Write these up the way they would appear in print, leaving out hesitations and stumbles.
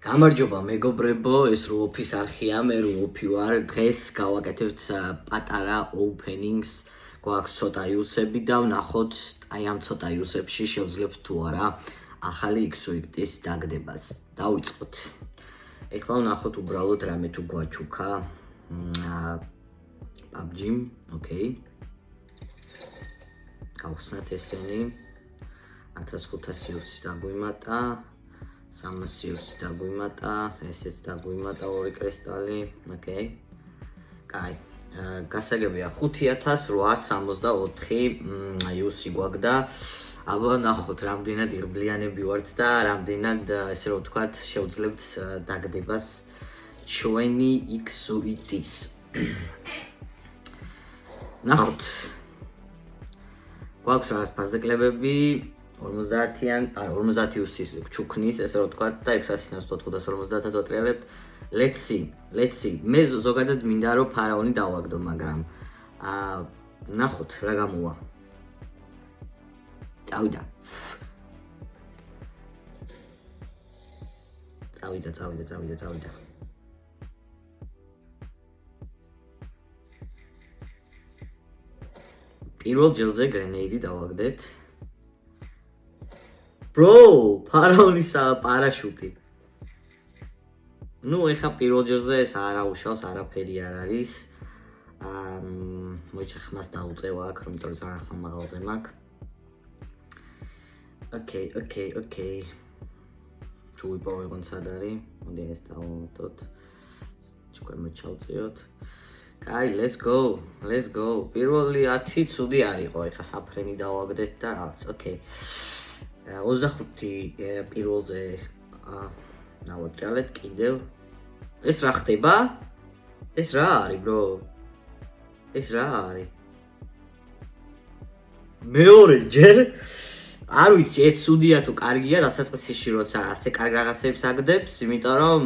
გამარჯობა მეგობრებო, ეს რუოფის არხია, მე რუოფი ვარ. დღეს გავაკეთებთ პატარა openings, გვაქვს ცოტა იუსები და ვნახოთ აი ამ ცოტა იუსებში შევძლებთ თუ არა ახალი XUIT-ის დაგდებას. დავიწყოთ. ეხლა ვნახოთ უბრალოდ რამე თუ გვაჩუქა. PUBG, ოკეი. გავხსნათ ესენი. 1500 იუსი დაგვიმატა. 300 იუსი დაგვიმატა, ესეც დაგვიმატა 2 კრისტალი, ოკეი. კაი. გასაგებია 5864 იუსი გვაქვს და აბა ნახოთ რამდენად იღბლიანები ვართ და რამდენად ესე რომ ვთქვათ შევძლებთ დაგდებას ჩვენი XUIT-ის. ნახოთ. გვაქვს რაღაც ფასდაკლებები 50-იან, 50 იუსის ჩუქნის, ესე რომ ვთქვათ და 650-550-ად ვატრიალებთ. Let's see. მე ზოგადად მინდა რომ ფარაონი დავაგდო, მაგრამ ნახოთ რა გამოვა. წავიდა. პირველ ჯილზე გრენეიდი დავაგდეთ. Bro, ფარაონის პარაშუტი. ნუ ეხა პირველ ჯერზე ეს არ აუშავს, არაფერი არ არის. მოიცა ხმას დაუწევა აქ, იმიტომ რომ ძალიან ხმა მაღალზე მაქვს. ოკეი. თუ ვიპოვებონ სად არის? მოდი ეს დავუმატოთ. ჩვენ მოჩავწიოთ. კაი, let's go. პირველი 10 ცუდი არ იყო, ეხა საფრენი დავაგდეთ და რაღაც, ოკეი. 25 პირველზე ნავატრიალეთ კიდევ. ეს რა ხდება? ეს რა არის, bro? ეს რა არის? მეორე ჯერ არ ვიცი ეს სუდია თუ კარგია დასაწყისში როცა ასე კარგ რაღაცებს აგდებს, იმიტომ რომ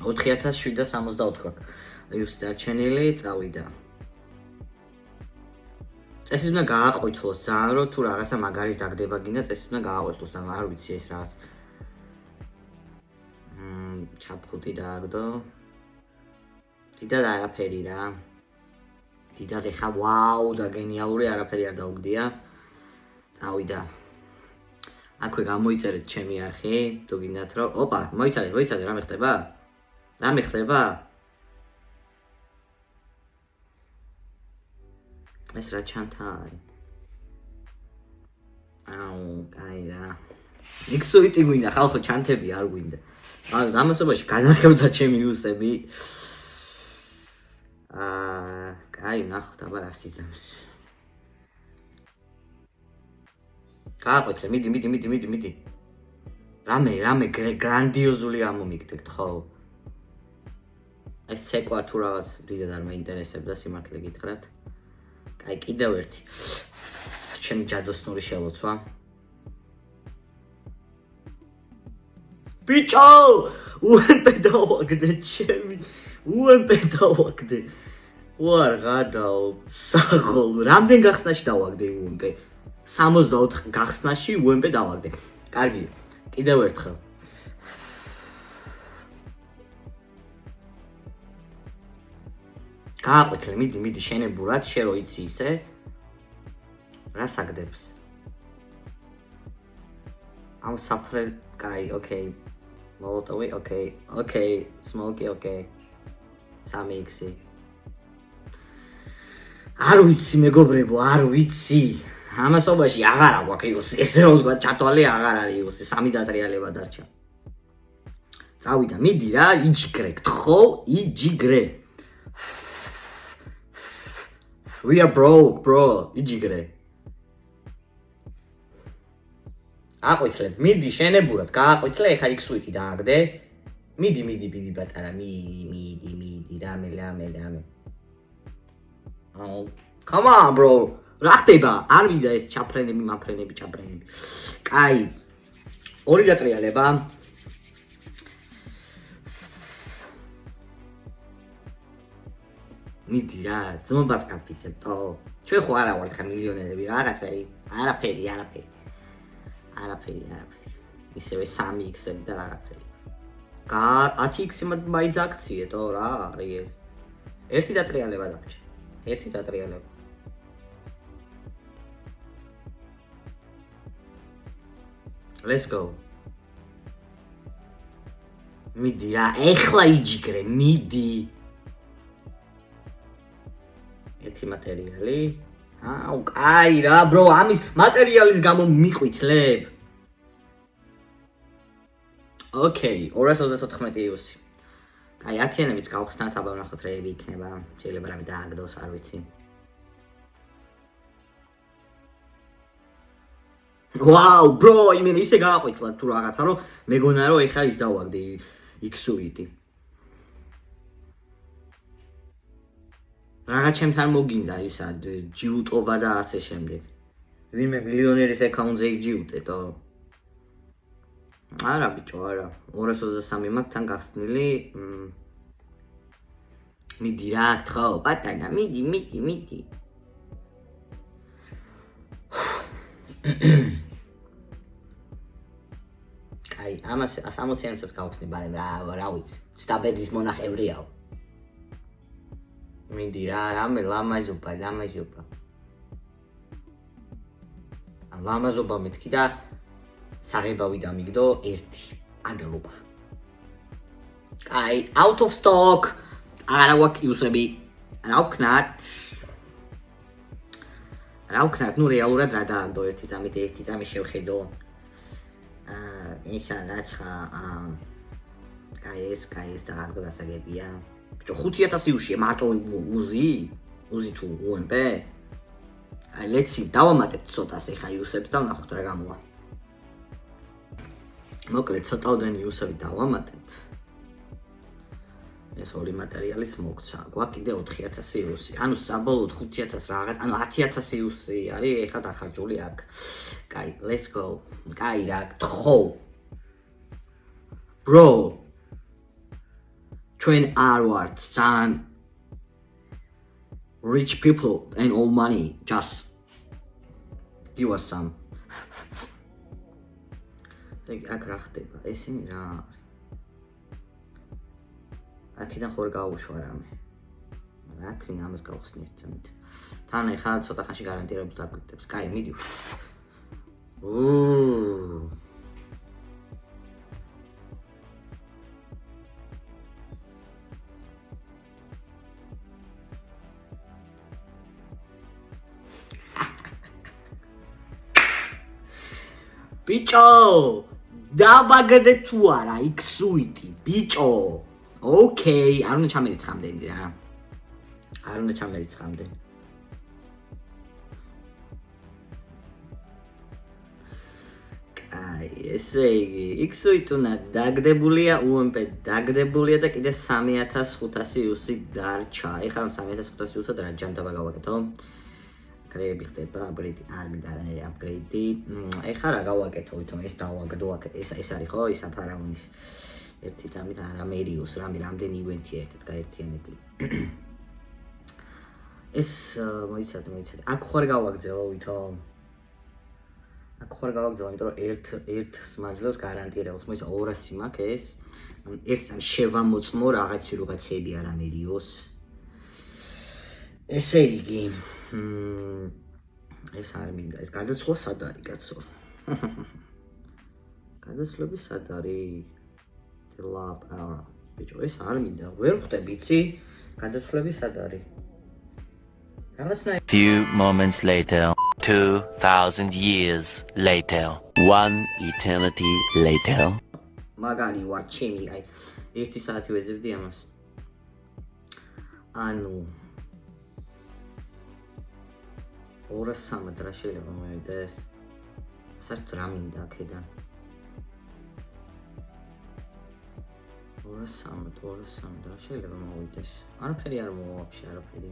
4764 გვაქვს. იუსი დარჩენილი, წავიდა. წესის უნდა გააყვითლოს ძალიან რომ თუ რაღაცა მაგარის დაგდება გინდა წესის უნდა გააყვითლოს და არ ვიცი ეს რაღაც ჩაფხუტი დააგდო დიდად არაფერი რა დიდად ეხა ვაუ და გენიალური არაფერი არ დაუგდია წავიდა აქვე გამოიწერეთ ჩემი არხი თუ გინდათ რომ ოპა მოიცადე რამე ხდება ეს რა ჩანთა არის? კაი რა. XUIT გვინდა, ხალხო ჩანთები არ გვინდა. ამასობაში განახევდა ჩემი იუსები. კაი, ნახოთ აბა რა სიზამს. გააყვითლე, მიდი. რამე გრანდიოზული ამომიგდეთ, ხო? ეს ცეკვა თუ რაღაც დიდად არ მეინტერესებდა სიმართლე გითხრათ. აი კიდევ ერთი ჩემი ჯადოსნური შელოცვა ბიჭო უემპე დავაგდე ჩემი უემპე დავაგდე ვარ გადაო საღოლ რამდენ გახსნაში დავაგდე უემპე 64 გახსნაში უემპე დავაგდე კარგია კიდევ ერთხელ გააყვითლე, მიდი შენებურად, შე რო იცი ისე. რა საგდებს? ამ საფრე, კაი, ოკეი. მოლოტოვი, ოკეი, სმოკი, ოკეი. 3x. არ ვიცი მეგობრებო, არ ვიცი. ამასობაში აღარა გვაქვს იუსი, ესე რომ ვთქვა, ჩათვალე აღარ არის იუსი, 3 დატრიალება დარჩა. წავიდა, მიდი რა, იჯგრე, გთხოვ, იჯგრე. We are broke, bro. იჯიგრე. აყვითლებ, მიდი შენებურად, გააყვითლე, ეხა XUIT-ი დააგდე. მიდი ბატარა, მიდი, რამე. Come on, bro. რა ხდება? არ მინდა ეს ჩაფრენები. კაი. 2 დატრიალება. მიდი რა, ძმობას გაფიცებთ. ჩვენ ხო არა ვართ ხა მილიონერები, რაღაცები, არაფერი. ისევე 3x-ები და რაღაცები. 10x-ი მაინც აქციეთო რა არის ეს. ერთი დატრიალება დაგჭირ. ერთი დატრიალება. Let's go. მიდი რა, ეხლა იჯიგრე, მიდი. ერთი მატერიალი. აუ, კაი რა, bro, ამის მატერიალის გამო მიყვითლებ. Okay, 234 იუსი. აი, 10-იანებიც გავხსნათ, აბა ვნახოთ რეები იქნება. შეიძლება რამე დააგდოს, არ ვიცი. Wow, bro, იმენ ისე გააყვითლად თუ რაღაცა, რომ მეგონა რომ ეხლა ის დავაგდი X-უიტი. Რაღაც ჩემთან მოგინდა ისა ჯიუტობა და ასე შემდეგ. ვინმე მილიონერის აკაუნტზე იჯიუტეტო. არა ბიჭო, არა. 223 მაქვს თან გახსნილი. მიდი რა, ხო, პატანა, მიდი. აი, ამას 60-იანებსაც გავხსნი, ბალე რა ვიცი. სტაბედის მონახევრიაო. მიდი რა, რამე ლამაზობა. ლამაზობა მეთქი და საღებავი დამიგდო 1 ანგელობა. აი, out of stock. არა გვაქვს იუსები. რა ვქნათ, ნუ რეალურად რა დააგდო ერთი წამი შევხედო. ისა რაცხა კაი ეს დააგდო გასაგებია. ბიჭო 5000 იუშია მარტო უზი თუ UMP. აი ლეცი დავამატებთ ცოტას ეხა იუსებს და ვნახოთ რა გამოვა. მოკლედ ცოტაოდენი იუსები დავამატებთ. ეს ორი მატერიალის მოგცა. გვაქვს კიდე 4000 იუსი. ანუ საბოლოოდ 5000 რაღაც, ანუ 10000 იუსი არის ეხლა დახარჯული აქ. კაი, let's go. კაი რა, თხო. Bro. Train R-word, son. Rich people and all money. Just give us some. აქ რა ხდება? ესენი რა არის? აქედან ხوار გაუშვა რამე. რა თქმა ამას გავხსნი ერთმანეთ. თან ეხლა ცოტა ხანში გარანტირებს დაგვიგდებს. კაი, მიდი. ბიჭო, დავაგდე თუ არა X-უიტი, ბიჭო. Okay, არ უნდა ჩამერიცხამდენი რა. არ უნდა ჩამერიცხამდენი. კაი, ესე იგი, X-უიტ უნდა დაგდებულია, UMP დაგდებულია და კიდე 3500 იუსი დარჩა. ეხლა 3500 იუსად რა ჯანტაბა გავაკეთო? კრეები ხდება, აპგრეიდი არ მინდა აპგრეიდი. ეხლა რა გავაკეთო, ვითომ ეს დავაგდო, ეს არის ხო, ის აფარაონის. ერთი წამით არამერიოს რამდენი ივენთია ერთად გაერთიანებული. ეს მოიცადე. აქ ხوار გავაგზელო ვითომ. იმიტომ რომ ერთ მაძლევს გარანტირებს. მოიცა 200 მაქვს ეს. ერთ წამს შევამოწმო რაღაცები არამერიოს. ესე იგი, ეს არ მინდა. ეს გადაცვლა სად არის, კაცო? გადაცვლები სად არის? ლაპ არა ბიჭო ეს არ მინდა ვერ ხვდები იცი გადაცვლები სად არის რაღაცნაირ Few moments later 2000 years later 1 eternity later მაგალი ვარ ჩემი აი 1 საათი ვეძებდი ამას ანუ 203 რა შეიძლება მოვიდეს საერთოდ რა მინდა აქედან 203 რა შეიძლება მოვიდეს არაფერი არ მოვა ვაფშე არაფერი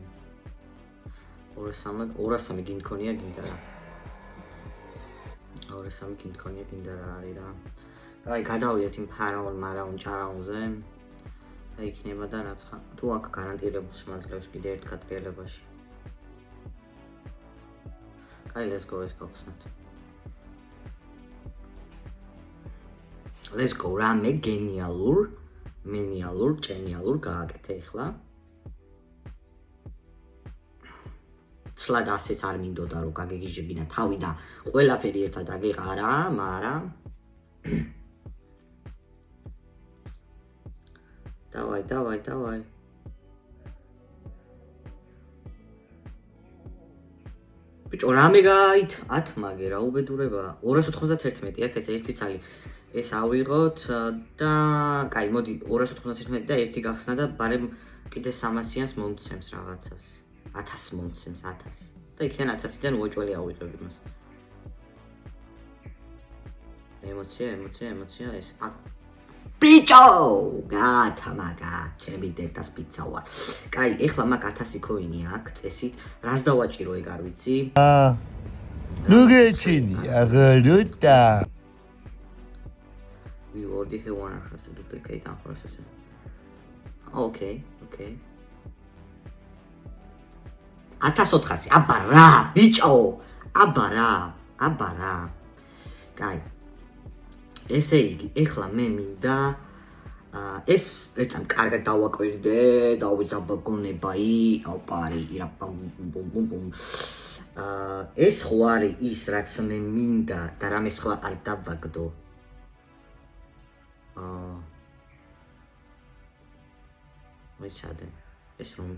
203 გინდქონია გინდა რა 203 გინდქონია გინდა რა არის რა აი გადავიდეთ იმ მარაონ ჭარაონზე და იქნება და რაც ხა თუ აქ გარანტირებულ შემაძლევს კიდე ერთ გატრიალებაში აი let's go რა მე გენიალურ მენიალურ, ჭენიალურ გააკეთე ახლა. ცლად ასეც არ მინდოდა რომ გაგეგიჟებინა თავი და ყველაფერი ერთად აგეყარა, მაგრამ დავაი. ბიჭო, რამე გაით? 10 მაგე რა უბედურება. 291 აქ ეს ერთი ცალი. ეს ავიღოთ და კაი, მოდი 291 და ერთი გახსნა და ბარემ კიდე 300-იანს მომცემს რაღაცას. 1000 მომცემს 1000. და იქიდან 1000-დან უეჭველი ავიღებ იმას. ემოცია ეს. ბიჭო, გათამაგა, ჩემი დედას პიცა ვარ. კაი, ეხლა მაგ 1000 კოინი აქვს წესით. რას დავაჭირო ეგ არ ვიცი. Nu geçini ağırlıkta. We already have one to duplicate our process. Okay. 1400. აბა რა, ბიჭო. აბა რა. კაი. ესე იგი, ეხლა მე მინდა ეს ეცამ კარგად დავაკვირდე, დავიზაბაგონებაი, ოპარი, ბუმ. ეს ხო არის ის, რაც მე მინდა და რამე სხვა არ დავაგდო. მოიცადე. ეს რომ,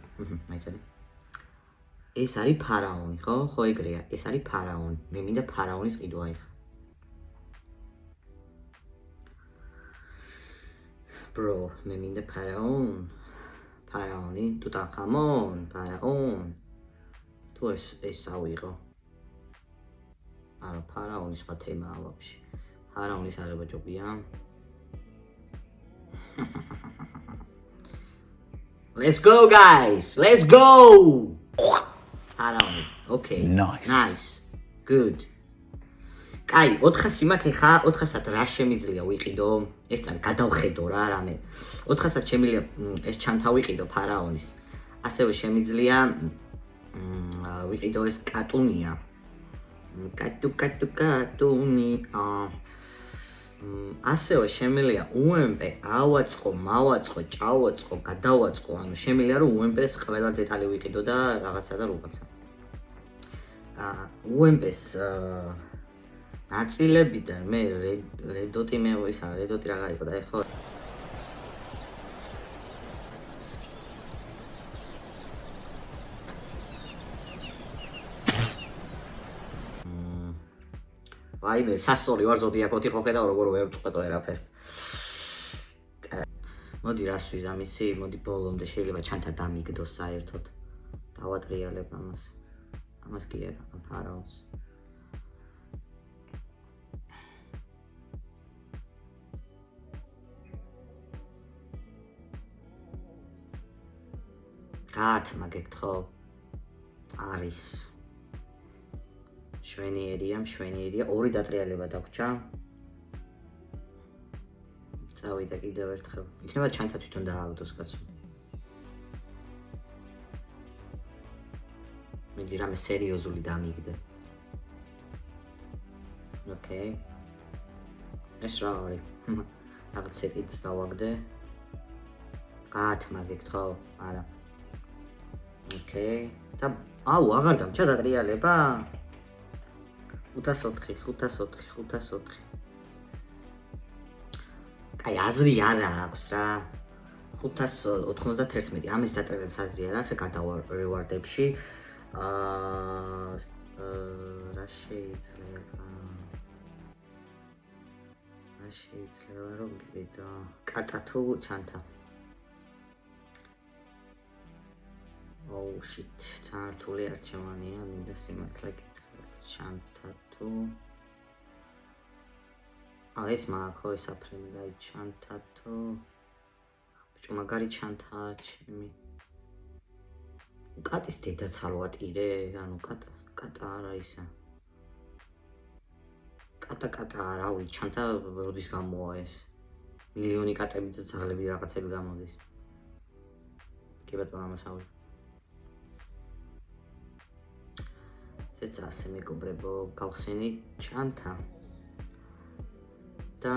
მოიცადე. ეს არის ფარაონი, ხო ეგრეა. ეს არის ფარაონი. მე მინდა ფარაონის ყიდვა ეხლა. Bro, მე მინდა ფარაონი, ტუტანხამონ, ფარაონ. თუ ეს ავიღო. არა, ფარაონის სხვა თემაა ვაფშე. ფარაონის აღება ჯობია. Let's go guys, let's go. ფარაონი. Okay. Nice. Good. კაი, 400 მაქვს ხა, 400-ად რა შემიძლია ვიყიდო? ერთად გადავხედო რა რამე. 400-ად შემიძლია ეს ჩანთა ვიყიდო ფარაონის. ასევე შემიძლია ვიყიდო ეს კატუნია. კატუნი. ასევე შემიძლია UMP ავაწყო, მავაწყო, ჭავაწყო, გადავაწყო. ანუ შემიძლია რომ UMP-ს ყველა დეტალი ვიყიდო და რაღაცა და რაღაცა. UMP-ს ნაწილებიდან მე რედოტი რედოტი რა გაიყო და ეხლა ვაიმე სასწოლი ვარ ზოდიაკოთი ხო ხედავ როგორ ვერ ვწყვეტო ერაფერს. მოდი რას ვიზამიცი, მოდი ბოლომდე შეიძლება ჩანთა დამიგდოს საერთოდ. დავატრიალებ ამას კი არა, ფარაონს. გათმაგეთ ხო? არის. შვენიერია, ორი დატრიალება დაგვრჩა. წავიდა კიდევ ერთხელ. იქნება ჩანთა თვითონ დააგდოს კაცო. მიდი რამე სერიოზული დამიგდე. ოკეი. ეს რა არის? რაღაც სეტიც დავაგდე. გათმაგეთ ხო? არა. ოკეი. და აუ, აღარ დამჭა დატრიალება? 504. კაი, აზრი არა აქვს რა. 591. ამის დატრიალებს აზრი არა, ხე გადავარდებში. რა შეიძლება რომ ვიყიდო კატა თუ ჩანთა. Oh shit, ძალიან რთული არჩევანია, მინდა სიმართლე გითხრათ, ჩანთა თუ ეს მაგო ეს აფრენდაი ჩანთა თუ ბიჭო მაგარი ჩანთაა ჩემი. კატის დედაც არ ვატირე, ანუ კატა არა ისა. კატა არავი, ჩანთა როდის გამოვა ეს? მილიონი კატები და ძაღლები რაღაცები გამოდის. კი ბატონო ამას ავიღე. ესეც ასე მეგობრებო, გავხსენი ჩანთა. და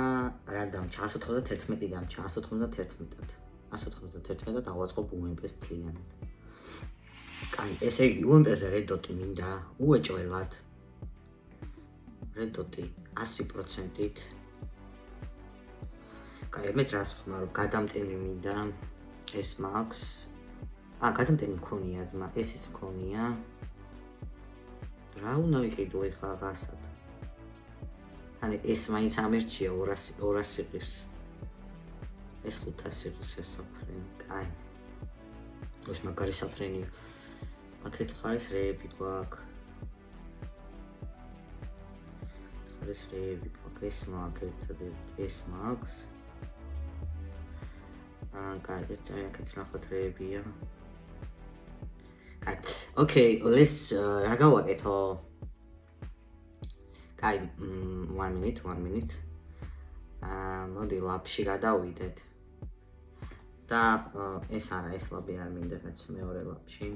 რა დამჭა 191 დამჭა 191-ად 191-ად ავაწყობ UMP-ს მთლიანად. კაი, ესე იგი UMP-ზე რედოტი მინდა უეჭველად. რედოტი 100%-ით. კაი, მეც რას ვხმარობ, გადამტენი მინდა, ეს მაქვს. გადამტენი მქონია ძმა, ეს ის მქონია. რა უნდა ვიყიდო ეხლა გასად? ანუ ეს მაინც ამერჩია 200 იყის. ეს 500 იყის ეს საფრენი. კაი. ეს მაგარი საფრენია. აქეთ ხარის რეები გვაქვს. ხარის რეები გვაქვს, ეს მაგერთა ეს მაქვს. კაი, აქეთ ნახოთ რეებია. კაი. ოკეი, let's რა გავაკეთო? კაი, 1 minute. მოდი ლაპში გადავიდეთ. და ეს არა, ეს ლაბი არ მინდა, რაც მეორე ლაპში.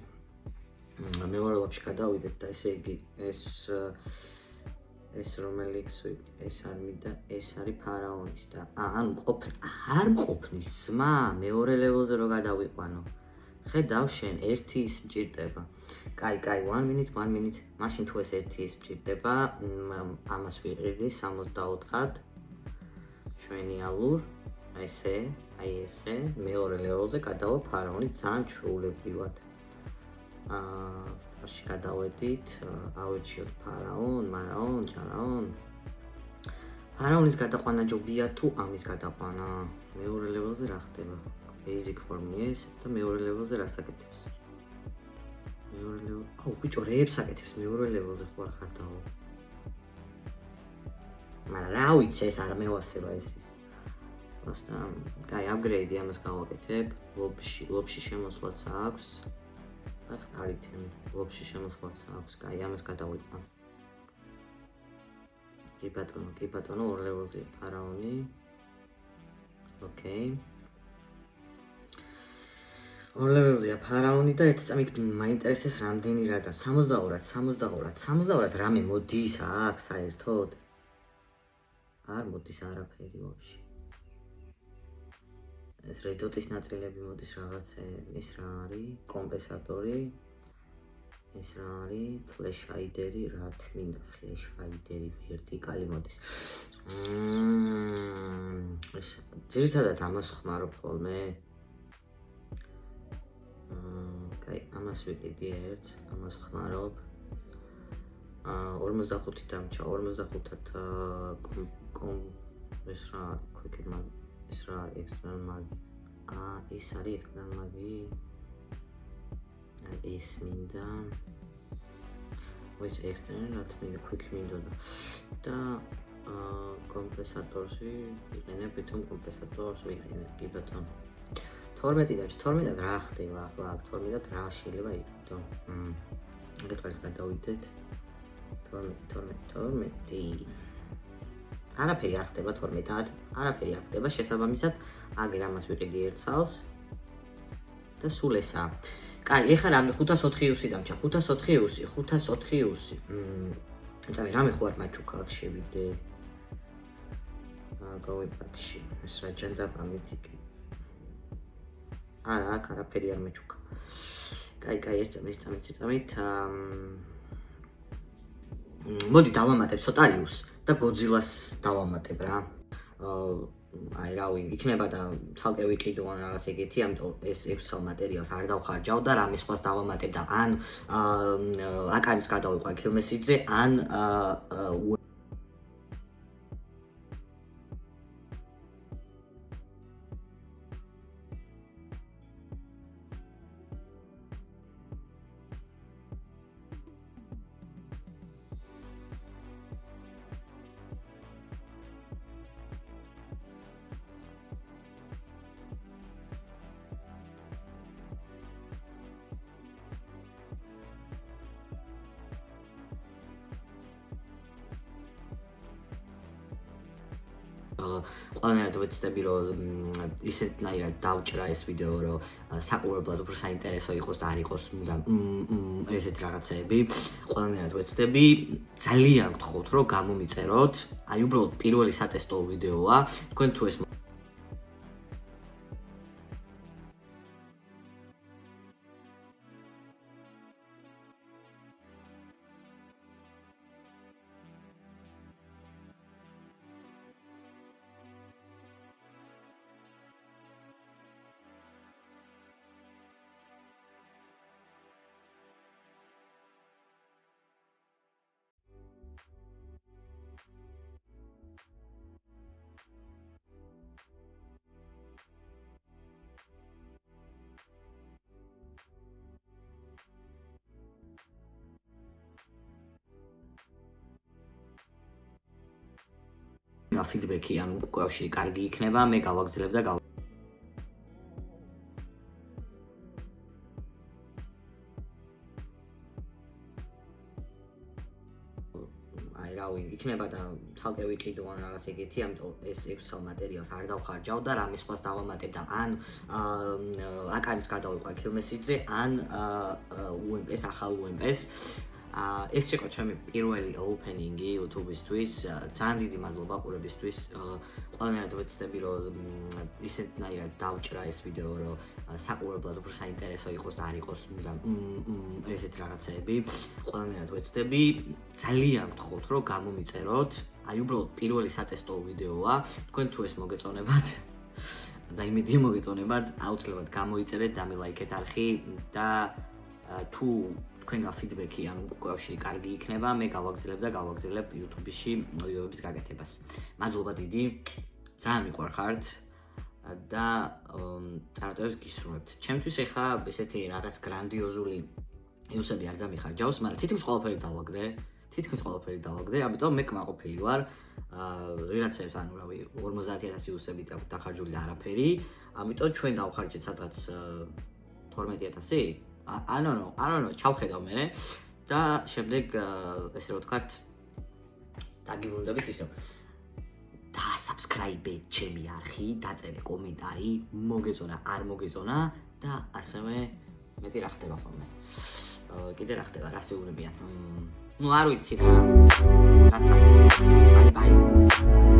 მეორე ლაპში გადავიდეთ და ესე იგი ეს რომელიც ეს არ მინდა, ეს არის ფარაონის და ანუ არ მყოფნის ძმა მეორე ლეველზე რო გადავიყვანო. ხედავ შენ ერთი ის მჭირდება. კაი, 1 minute. მაშინ თუ ეს ერთი ის მჭირდება, ამას ვიყიდი 64-ად. ჩვენი ალურ, ესე, ესე, მეორე ლეველზე გადავა ფარაონი ძალიან ჩრულებრივად. სტარში გადავედით, ავეჩიოთ მარაონ, ჯარაონ. ფარაონის გადაყვანა ჯობია თუ ამის გადაყვანა? მეორე ლეველზე რა ხდება? Basic form-ის და მეორე ლეველზე რას აკეთებს? მეორე ლეველზე. ბიჭო, რეებს აკეთებს მეორე ლეველზე ხო არ ხარდაო? მაგრამ რა ვიცი, ეს არ მევასება ეს ის. Просто, კაი, upgrade-ი ამას გავაკეთებ. ლობში შემოსვლაც აქვს. და სტარითემ ლობში შემოსვლაც აქვს. კაი, ამას გადავიყვან. კი ბატონო, ორ ლეველზე ფარაონი. ოკეი. ორ ლეველზეა ფარაონი და ერთი წამით მაინტერესებს რამდენი რა და 62 რამე მოდის აქ საერთოდ? არ მოდის არაფერი ვაფშე. ეს რედოტის ნაწილები მოდის რაღაცები, ეს რა არის? კომპენსატორი. ეს რა არის? ფლეშ ჰაიდერი, რა თქმა ფლეშ ჰაიდერი ვერტიკალი მოდის. ეს ძირითადად ამას ხმარობ ხოლმე. კაი, ამას ვიყიდი ერთს, ამას ხმარობ. 45 დამჭა, 45-ად ეს რა quick mag, ეს რა external mag. ეს არის external magi. ეს მინდა. which external მინდა quick მინდოდა. და კომპენსატორი ვიყენებ, თუმ კომპენსატორს ვიყენებ, კი ბატონო. 12-დან რა ხდება ახლა? 12-დან რა შეიძლება იყიდო? ეგეთ არის გადავიდეთ. 12. არაფერი არ ხდება 12-ად. არაფერი არ ხდება, შესაბამისად, აგერ ამას ვიყიდი ერთსალს. და სულ ესაა. კაი, ეხლა რამე 504 დამჭა, 504. იცი, რამე ხო არ მაჩუქა აქ შევიდე. გავიფაქში. ეს რა ჯანდაბა მითიკი. არა, აქ არაფერი არ მეჩუქა. კაი, ერთ წამით. მოდი დავამატებ სოტაიუს და გოძილას დავამატებ რა. აი რავი, იქნება და თალკე ვიყიდო ან რაღაც ეგეთი, ამიტომ ეს ექსელ მატერიალს არ დავხარჯავ და რამე სხვას დავამატებ და ან აკამის გადავიყვან კილმესიძე, ან ყველანაირად ვეცდები რომ ისეთნაირად დავჭრა ეს ვიდეო რომ საყურებლად უფრო საინტერესო იყოს და არ იყოს მუდამ ესეთ რაღაცეები ყველანაირად ვეცდები ძალიან გთხოვთ რომ გამომიწეროთ აი უბრალოდ პირველი სატესტო ვიდეოა თქვენ თუ ეს ფიდბექი ამ უკავშირი კარგი იქნება, მე გავაგზავნებ და აი რავი, იქნება და ცალკე ვიყიდო ან რაღაც ეგეთი, ამიტომ ეს Excel მატერიალს არ დავხარჯავ და რამე სხვას დავამატებ და ან აკანის გადავიყვან Killmessage-ზე, ან UMP-ს, ახალ UMP-ს. ეს იყო ჩემი პირველი opening-ი YouTube-ისთვის. ძალიან დიდი მადლობა ყურებისთვის. ყველანაირად ვეცდები რომ ისეთნაირად დავჭრა ეს ვიდეო რომ საყურებლად უფრო საინტერესო იყოს და არ იყოს მუდამ ესეთ რაღაცეები. ყველანაირად ვეცდები ძალიან გთხოვთ რომ გამომიწეროთ. აი უბრალოდ პირველი სატესტო ვიდეოა. თქვენ თუ ეს მოგეწონებათ და იმედი მოგეწონებათ, აუცილებლად გამოიწერეთ, დამილაიქეთ არხი და თუ თქვენგან ფიდბექი ამ უკავშირი კარგი იქნება, მე გავაგზავნებ YouTube-ში ვიდეოების გაკეთებას. მადლობა დიდი, ძალიან მიყვარხართ და წარმატებებს გისურვებთ. ჩემთვის ეხა ესეთი რაღაც გრანდიოზული იუსები არ დამიხარჯავს, მაგრამ თითქმის ყველაფერი დავაგდე, ამიტომ მე კმაყოფილი ვარ. ვიღაცებს ანუ რავი 50,000 იუსები დახარჯული და არაფერი, ამიტომ ჩვენ დავხარჯეთ სადღაც 12,000 I don't know, ჩავხედავ მე და შემდეგ ესე რომ ვთქვათ დაგიბრუნდებით ისევ. Subscribe-ეთ ჩემი არხი, დაწერე კომენტარი, მოგეწონა, არ მოგეწონა და ასევე მეტი რა ხდება ხოლმე. კიდე რა ხდება, რა შეურებიან. არ ვიცი რა. რაცა. Bye bye.